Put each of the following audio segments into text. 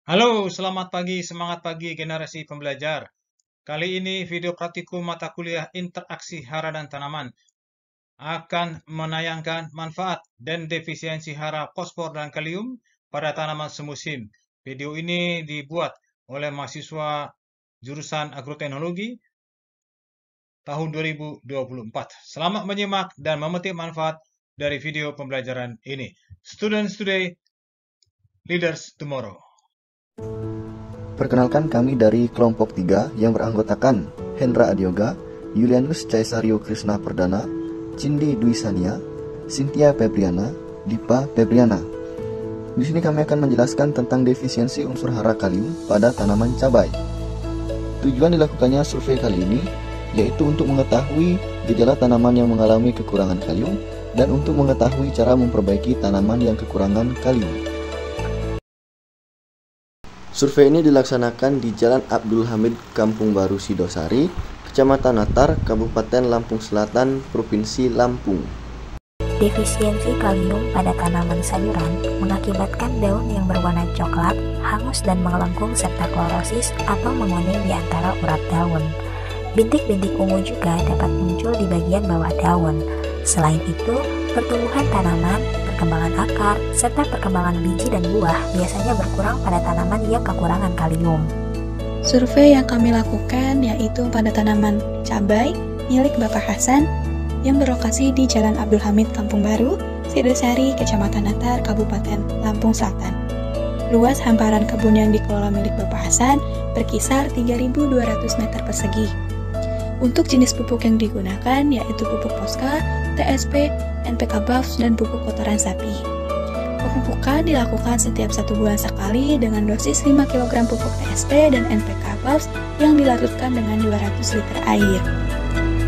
Halo, selamat pagi, semangat pagi generasi pembelajar. Kali ini video praktikum mata kuliah interaksi hara dan tanaman akan menayangkan manfaat dan defisiensi hara fosfor dan kalium pada tanaman semusim. Video ini dibuat oleh mahasiswa jurusan agroteknologi tahun 2024. Selamat menyimak dan memetik manfaat dari video pembelajaran ini. Students today, leaders tomorrow. Perkenalkan, kami dari kelompok 3 yang beranggotakan Hendra Adioga, Yulianus Caisario Krishna Perdana, Cindi Dwi Sania, Cynthia Febriana, Dipa Febriana. Di sini kami akan menjelaskan tentang defisiensi unsur hara kalium pada tanaman cabai. Tujuan dilakukannya survei kali ini yaitu untuk mengetahui gejala tanaman yang mengalami kekurangan kalium dan untuk mengetahui cara memperbaiki tanaman yang kekurangan kalium. Survei ini dilaksanakan di Jalan Abdul Hamid, Kampung Baru Sidosari, Kecamatan Natar, Kabupaten Lampung Selatan, Provinsi Lampung. Defisiensi kalium pada tanaman sayuran mengakibatkan daun yang berwarna coklat, hangus dan melengkung serta klorosis atau menguning di antara urat daun. Bintik-bintik ungu juga dapat muncul di bagian bawah daun. Selain itu, pertumbuhan tanaman, perkembangan akar, serta perkembangan biji dan buah biasanya berkurang pada tanaman yang kekurangan kalium. Survei yang kami lakukan yaitu pada tanaman cabai milik Bapak Hasan yang berlokasi di Jalan Abdul Hamid, Kampung Baru, Sidosari, Kecamatan Natar, Kabupaten Lampung Selatan. Luas hamparan kebun yang dikelola milik Bapak Hasan berkisar 3.200 meter persegi. Untuk jenis pupuk yang digunakan yaitu pupuk Posca, TSP, NPK Buffs, dan pupuk kotoran sapi. Pemupukan dilakukan setiap 1 bulan sekali dengan dosis 5 kg pupuk TSP dan NPK Buffs yang dilarutkan dengan 200 liter air.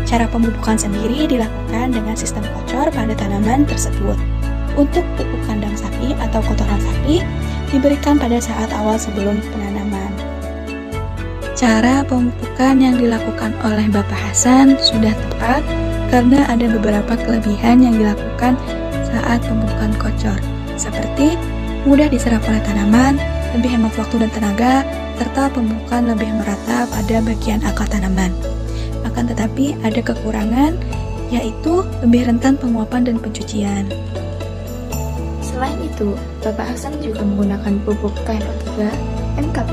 Cara pemupukan sendiri dilakukan dengan sistem kocor pada tanaman tersebut. Untuk pupuk kandang sapi atau kotoran sapi diberikan pada saat awal sebelum penanaman. Cara pemupukan yang dilakukan oleh Bapak Hasan sudah tepat karena ada beberapa kelebihan yang dilakukan saat pemupukan kocor, seperti mudah diserap oleh tanaman, lebih hemat waktu dan tenaga, serta pemupukan lebih merata pada bagian akar tanaman. Akan tetapi ada kekurangan, yaitu lebih rentan penguapan dan pencucian. Selain itu, Bapak Hasan juga menggunakan pupuk KNO3, MKP,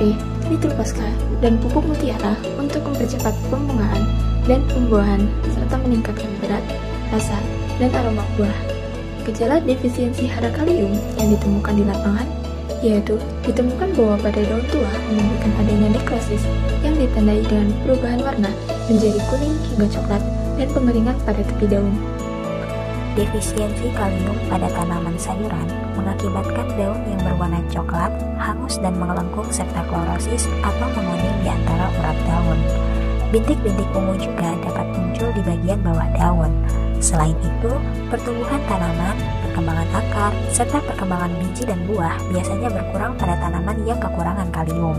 Nitro Posca, dan pupuk Mutiara untuk mempercepat pembungaan dan pembuahan serta meningkatkan berat, rasa, dan aroma buah. Gejala defisiensi hara kalium yang ditemukan di lapangan yaitu ditemukan bahwa pada daun tua menunjukkan adanya nekrosis yang ditandai dengan perubahan warna menjadi kuning hingga coklat dan pengeringan pada tepi daun. Defisiensi kalium pada tanaman sayuran mengakibatkan daun yang berwarna coklat, hangus dan melengkung serta klorosis atau menguning di antara urat daun. Bintik-bintik ungu juga dapat muncul di bagian bawah daun. Selain itu, pertumbuhan tanaman, perkembangan akar, serta perkembangan biji dan buah biasanya berkurang pada tanaman yang kekurangan kalium.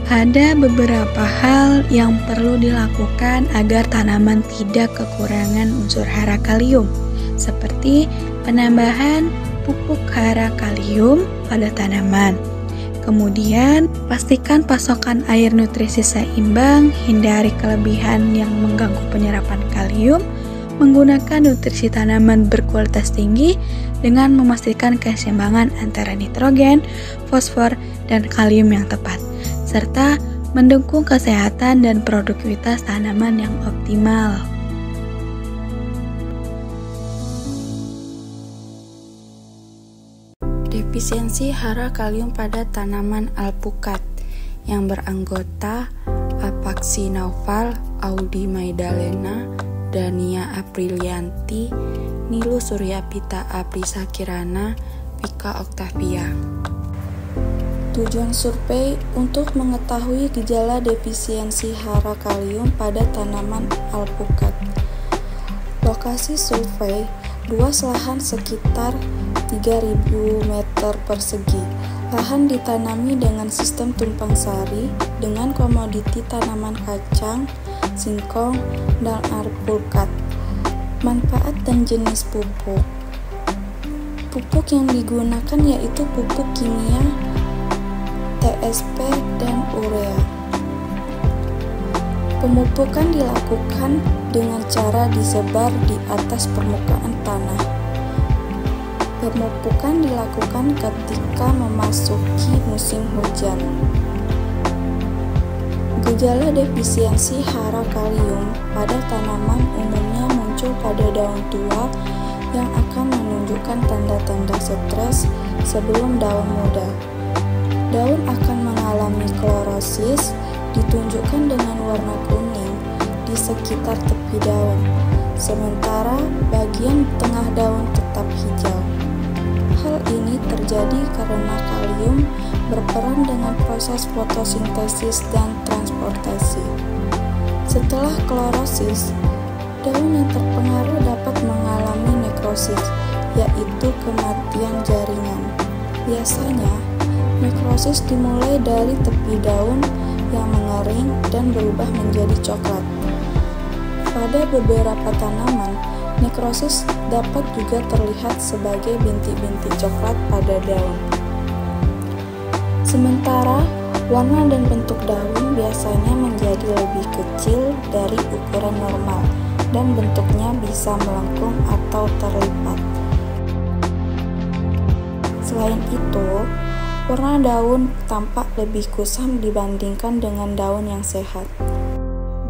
Ada beberapa hal yang perlu dilakukan agar tanaman tidak kekurangan unsur hara kalium, seperti penambahan pupuk hara kalium pada tanaman. Kemudian, pastikan pasokan air nutrisi seimbang, hindari kelebihan yang mengganggu penyerapan kalium, menggunakan nutrisi tanaman berkualitas tinggi dengan memastikan keseimbangan antara nitrogen, fosfor, dan kalium yang tepat, serta mendukung kesehatan dan produktivitas tanaman yang optimal. Defisiensi hara kalium pada tanaman alpukat yang beranggota Apaxinophal, Audi Maidalena, Dania Aprilianti, Nilu Suryapita Aprisakirana, Pika Octavia. Tujuan survei untuk mengetahui gejala defisiensi hara kalium pada tanaman alpukat. Lokasi survei luas lahan sekitar 3.000 meter persegi. Lahan ditanami dengan sistem tumpang sari dengan komoditi tanaman kacang, singkong, dan alpukat. Manfaat dan jenis pupuk. Pupuk yang digunakan yaitu pupuk kimia TSP, dan urea. Pemupukan dilakukan dengan cara disebar di atas permukaan tanah. Pemupukan dilakukan ketika memasuki musim hujan. Gejala defisiensi hara kalium pada tanaman umumnya muncul pada daun tua yang akan menunjukkan tanda-tanda stres sebelum daun muda. Daun akan mengalami klorosis, ditunjukkan dengan warna kuning di sekitar tepi daun, sementara bagian tengah daun tetap hijau. Hal ini terjadi karena kalium berperan dengan proses fotosintesis dan transportasi. Setelah klorosis, daun yang terpengaruh dapat mengalami nekrosis, yaitu kematian jaringan. Biasanya, nekrosis dimulai dari tepi daun yang mengering dan berubah menjadi coklat. Pada beberapa tanaman, nekrosis dapat juga terlihat sebagai bintik-bintik coklat pada daun. Sementara, warna dan bentuk daun biasanya menjadi lebih kecil dari ukuran normal dan bentuknya bisa melengkung atau terlipat. Selain itu, warna daun tampak lebih kusam dibandingkan dengan daun yang sehat.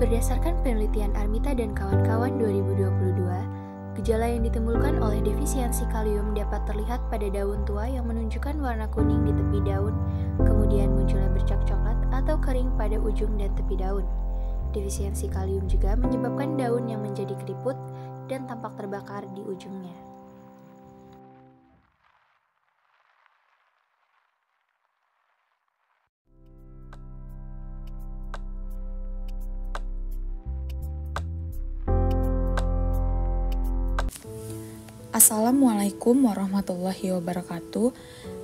Berdasarkan penelitian Armita dan kawan-kawan 2022, gejala yang ditimbulkan oleh defisiensi kalium dapat terlihat pada daun tua yang menunjukkan warna kuning di tepi daun, kemudian munculnya bercak coklat atau kering pada ujung dan tepi daun. Defisiensi kalium juga menyebabkan daun yang menjadi keriput dan tampak terbakar di ujungnya. Assalamualaikum warahmatullahi wabarakatuh.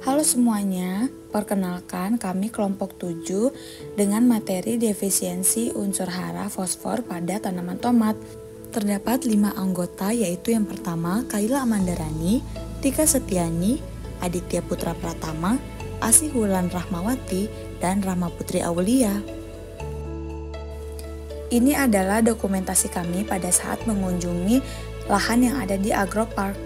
Halo semuanya, perkenalkan kami kelompok 7 dengan materi defisiensi unsur hara fosfor pada tanaman tomat. Terdapat 5 anggota, yaitu yang pertama Kaila Amandarani, Tika Setiani, Aditya Putra Pratama, Asih Wulan Rahmawati, dan Rahma Putri Aulia. Ini adalah dokumentasi kami pada saat mengunjungi lahan yang ada di Agropark.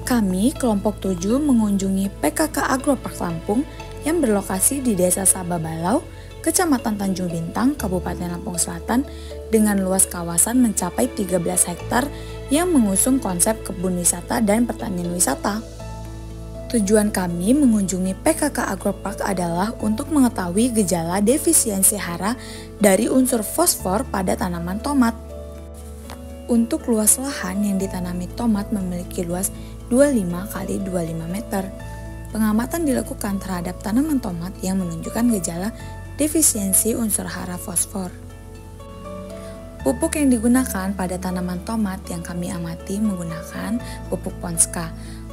Kami, kelompok 7, mengunjungi PKK Agropark Lampung yang berlokasi di Desa Sababalau, Kecamatan Tanjung Bintang, Kabupaten Lampung Selatan, dengan luas kawasan mencapai 13 hektar yang mengusung konsep kebun wisata dan pertanian wisata. Tujuan kami mengunjungi PKK Agropark adalah untuk mengetahui gejala defisiensi hara dari unsur fosfor pada tanaman tomat. Untuk luas lahan yang ditanami tomat memiliki luas 25 x 25 meter. Pengamatan dilakukan terhadap tanaman tomat yang menunjukkan gejala defisiensi unsur hara fosfor. Pupuk yang digunakan pada tanaman tomat yang kami amati menggunakan pupuk Ponska.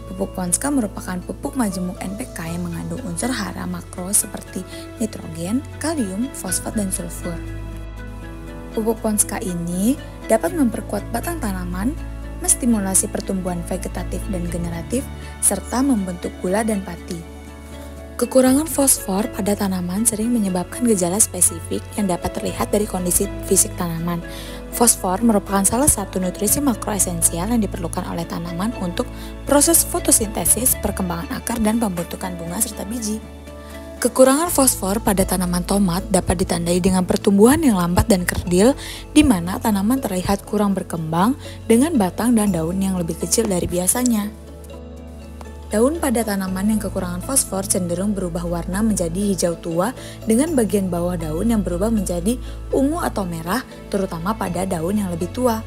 Pupuk Ponska merupakan pupuk majemuk NPK yang mengandung unsur hara makro seperti nitrogen, kalium, fosfat, dan sulfur. Pupuk Ponska ini dapat memperkuat batang tanaman, menstimulasi pertumbuhan vegetatif dan generatif, serta membentuk gula dan pati. Kekurangan fosfor pada tanaman sering menyebabkan gejala spesifik yang dapat terlihat dari kondisi fisik tanaman. Fosfor merupakan salah satu nutrisi makro esensial yang diperlukan oleh tanaman untuk proses fotosintesis, perkembangan akar, dan pembentukan bunga serta biji. Kekurangan fosfor pada tanaman tomat dapat ditandai dengan pertumbuhan yang lambat dan kerdil, di mana tanaman terlihat kurang berkembang dengan batang dan daun yang lebih kecil dari biasanya. Daun pada tanaman yang kekurangan fosfor cenderung berubah warna menjadi hijau tua dengan bagian bawah daun yang berubah menjadi ungu atau merah, terutama pada daun yang lebih tua.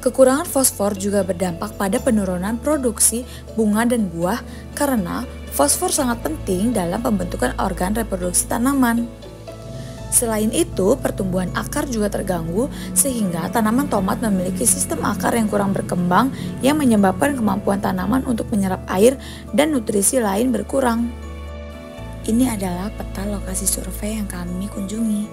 Kekurangan fosfor juga berdampak pada penurunan produksi bunga dan buah karena fosfor sangat penting dalam pembentukan organ reproduksi tanaman. Selain itu, pertumbuhan akar juga terganggu sehingga tanaman tomat memiliki sistem akar yang kurang berkembang yang menyebabkan kemampuan tanaman untuk menyerap air dan nutrisi lain berkurang. Ini adalah peta lokasi survei yang kami kunjungi.